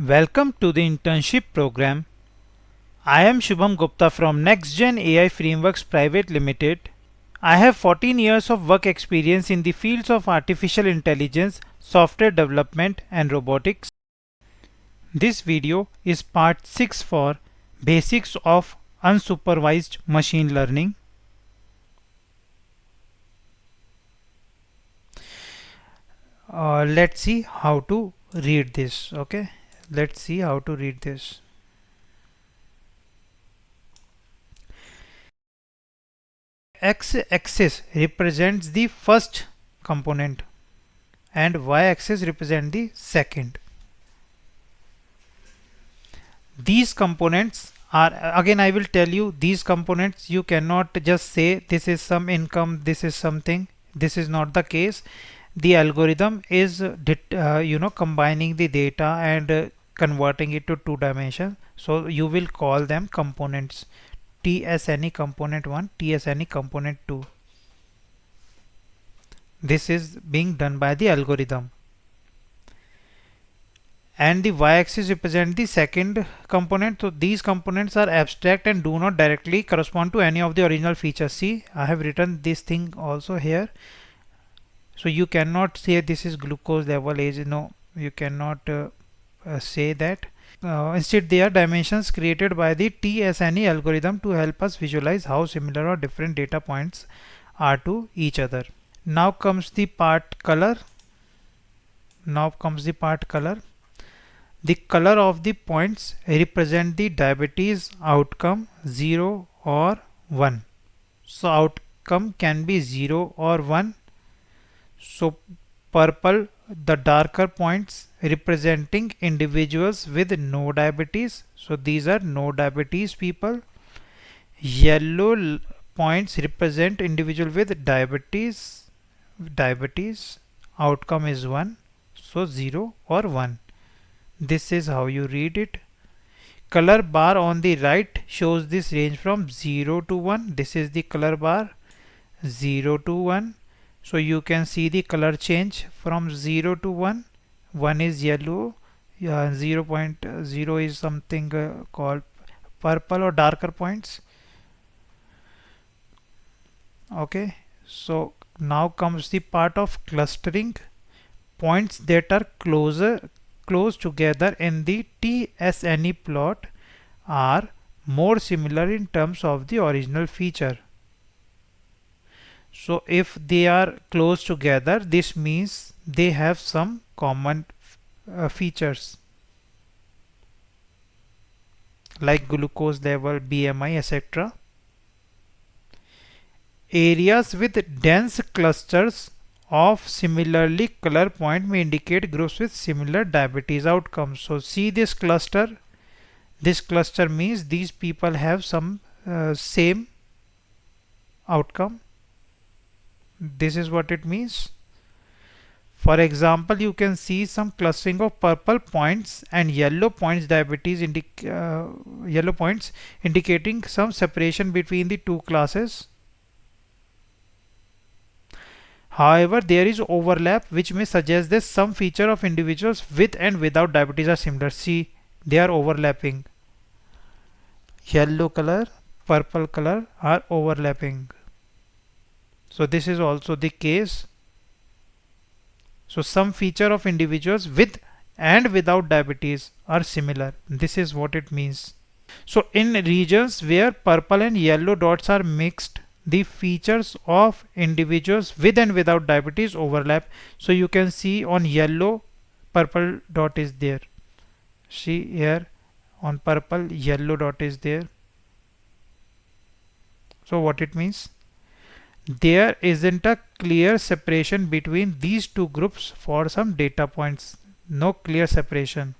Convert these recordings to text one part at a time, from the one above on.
Welcome to the internship program. I am Shubham Gupta from NextGen AI Frameworks Pvt Limited. I have 14 years of work experience in the fields of artificial intelligence, software development and robotics. This video is part 6 for Basics of Unsupervised Machine Learning. Let's see how to read this. Okay, let's see how to read this. X-axis represents the first component and y-axis represent the second. These components are, again I will tell you, these components you cannot just say this is some income, this is something. This is not the case. The algorithm is combining the data and converting it to two dimensions, so you will call them components. TSNE component 1, TSNE component 2. This is being done by the algorithm. And the y-axis represent the second component. So these components are abstract and do not directly correspond to any of the original features. See, I have written this thing also here. So you cannot say this is glucose level age. No, you cannot say that. Instead, they are dimensions created by the TSNE algorithm to help us visualize how similar or different data points are to each other. Now comes the part color. The color of the points represent the diabetes outcome 0 or 1. So outcome can be 0 or 1. So purple, the darker points representing individuals with no diabetes. So these are no diabetes people. Yellow points represent individual with diabetes. Outcome is 1. So 0 or 1. This is how you read it. Color bar on the right shows this range from 0 to 1. This is the color bar, 0 to 1. So you can see the color change from 0 to 1. 1 is yellow, 0.0 is something called purple or darker points. Okay, so now comes the part of clustering. Points that are close together in the TSNE plot are more similar in terms of the original feature. So if they are close together, this means they have some common features like glucose level, BMI, etc. Areas with dense clusters of similarly color point may indicate groups with similar diabetes outcomes. So see this cluster. This cluster means these people have some same outcome. This is what it means. For example, you can see some clustering of purple points and yellow points yellow points indicating some separation between the two classes. However, there is overlap which may suggest that some feature of individuals with and without diabetes are similar. See, they are overlapping. Yellow color, purple color are overlapping. So this is also the case. So some feature of individuals with and without diabetes are similar. This is what it means. So in regions where purple and yellow dots are mixed, the features of individuals with and without diabetes overlap. So you can see on yellow, purple dot is there. See here on purple, yellow dot is there. So what it means? There isn't a clear separation between these two groups for some data points. No clear separation.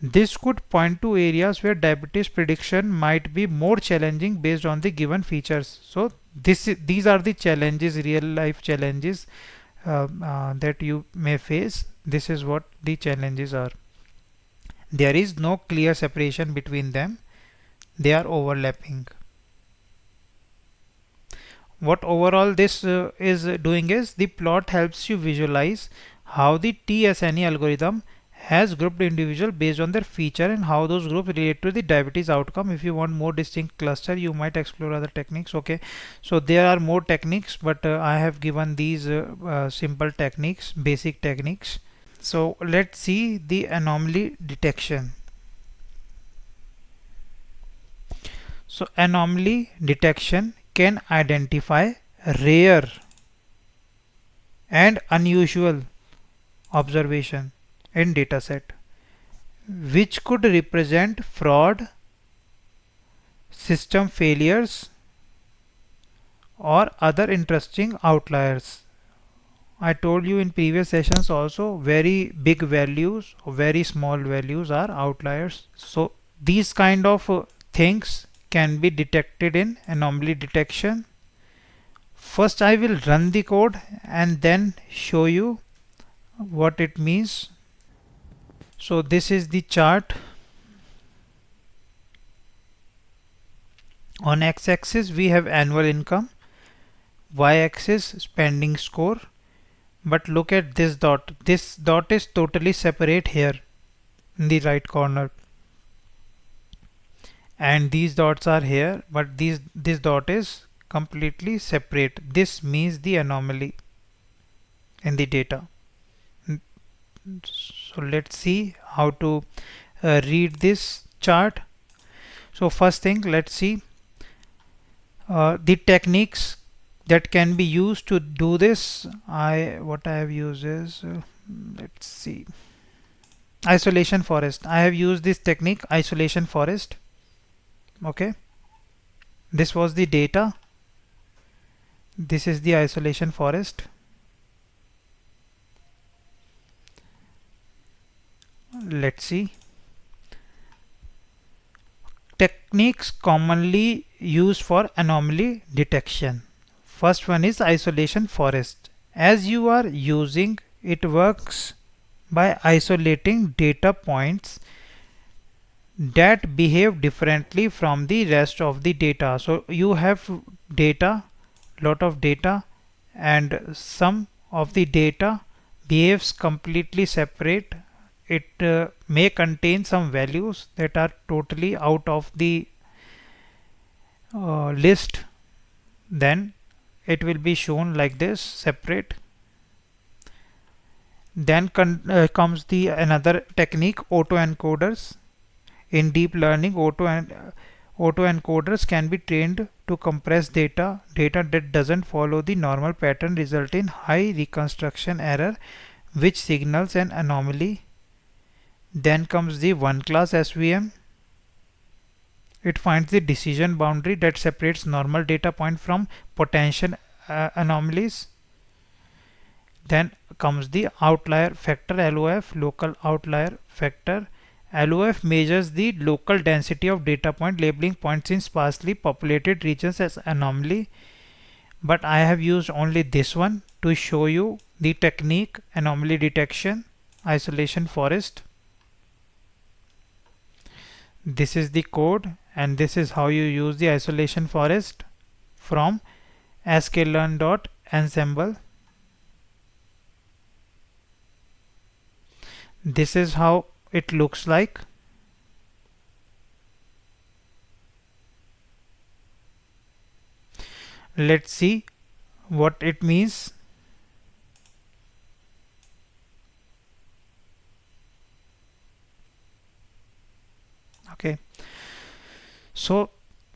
This could point to areas where diabetes prediction might be more challenging based on the given features. So these are the challenges, real life challenges that you may face. This is what the challenges are. There is no clear separation between them. They are overlapping. What overall this is doing is the plot helps you visualize how the TSNE algorithm has grouped individual based on their feature and how those groups relate to the diabetes outcome. If you want more distinct cluster, you might explore other techniques. Okay, so there are more techniques, but I have given these simple techniques, basic techniques. So let's see the anomaly detection. So anomaly detection can identify rare and unusual observation in dataset, which could represent fraud, system failures, or other interesting outliers. I told you in previous sessions also, very big values or very small values are outliers. So these kind of things can be detected in anomaly detection. First I will run the code and then show you what it means. So this is the chart. On x-axis we have annual income, y-axis spending score, but look at this dot. This dot is totally separate here in the right corner, and these dots are here, but this dot is completely separate. This means the anomaly in the data. So let's see how to read this chart. So first thing, let's see the techniques that can be used to do this. What I have used is let's see, isolation forest. I have used this technique, isolation forest. Okay, this was the data. This is the isolation forest. Let's see techniques commonly used for anomaly detection. First one is isolation forest. As you are using, it works by isolating data points that behave differently from the rest of the data. So you have data, lot of data, and some of the data behaves completely separate. It may contain some values that are totally out of the list. Then it will be shown like this, separate. Then comes the another technique, autoencoders. In deep learning, autoencoders can be trained to compress data that doesn't follow the normal pattern, result in high reconstruction error, which signals an anomaly. Then comes the one class SVM. It finds the decision boundary that separates normal data point from potential anomalies. Then comes the outlier factor, LOF, local outlier factor. LOF measures the local density of data point, labeling points in sparsely populated regions as anomaly. But I have used only this one to show you the technique, anomaly detection, isolation forest. This is the code, and this is how you use the isolation forest from sklearn.ensemble. This is how it looks like. Let's see what it means. Okay, so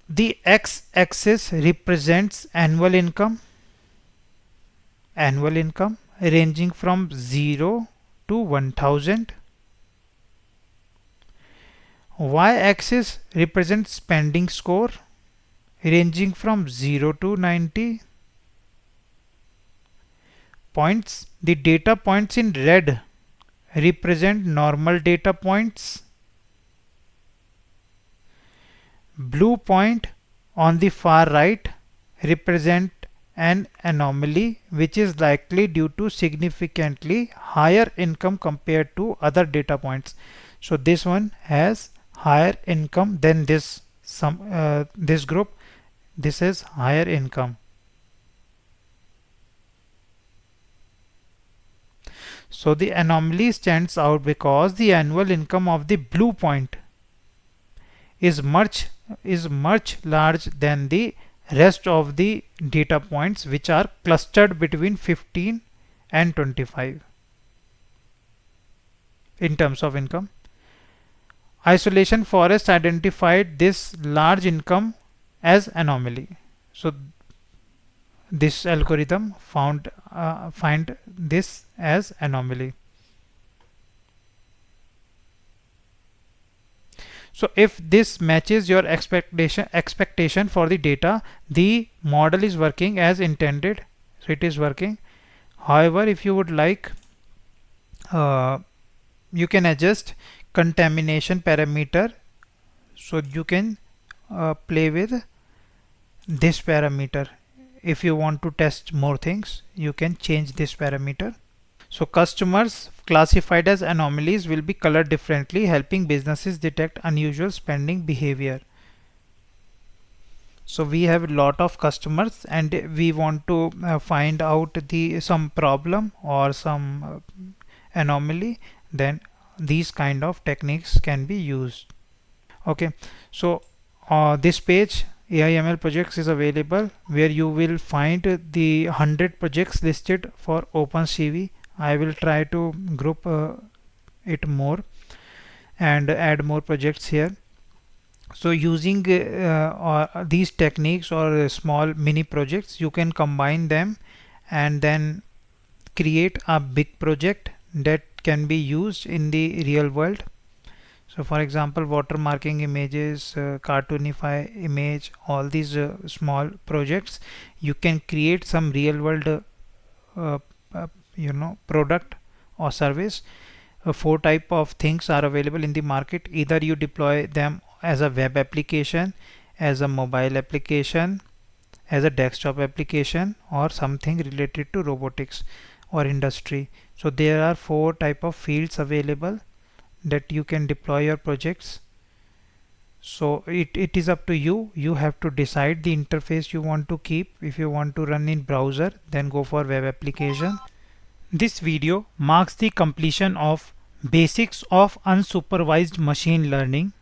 the x-axis represents annual income ranging from 0 to 1000. Y-axis represents spending score ranging from 0 to 90 points. The data points in red represent normal data points. Blue point on the far right represent an anomaly which is likely due to significantly higher income compared to other data points. So this one has higher income than this group. This is higher income. So the anomaly stands out because the annual income of the blue point is much large than the rest of the data points, which are clustered between 15 and 25 in terms of income. Isolation Forest identified this large income as anomaly. So this algorithm find this as anomaly. So if this matches your expectation for the data, the model is working as intended. So it is working. However, if you would like, uh, you can adjust contamination parameter. So you can play with this parameter. If you want to test more things, you can change this parameter. So customers classified as anomalies will be colored differently, helping businesses detect unusual spending behavior. So we have a lot of customers and we want to find out the some problem or some anomaly, then these kind of techniques can be used. Okay, so this page AIML projects is available, where you will find the 100 projects listed for OpenCV. I will try to group it more and add more projects here. So using these techniques or small mini projects, you can combine them and then create a big project that can be used in the real world. So for example, watermarking images, cartoonify image, all these small projects, you can create some real world uh, product or service. Four type of things are available in the market. Either you deploy them as a web application, as a mobile application, as a desktop application, or something related to robotics or industry. So there are four type of fields available that you can deploy your projects. So it is up to you. You have to decide the interface you want to keep. If you want to run in browser, then go for web application. This video marks the completion of basics of unsupervised machine learning.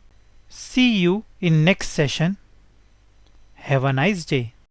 See you in next session. Have a nice day.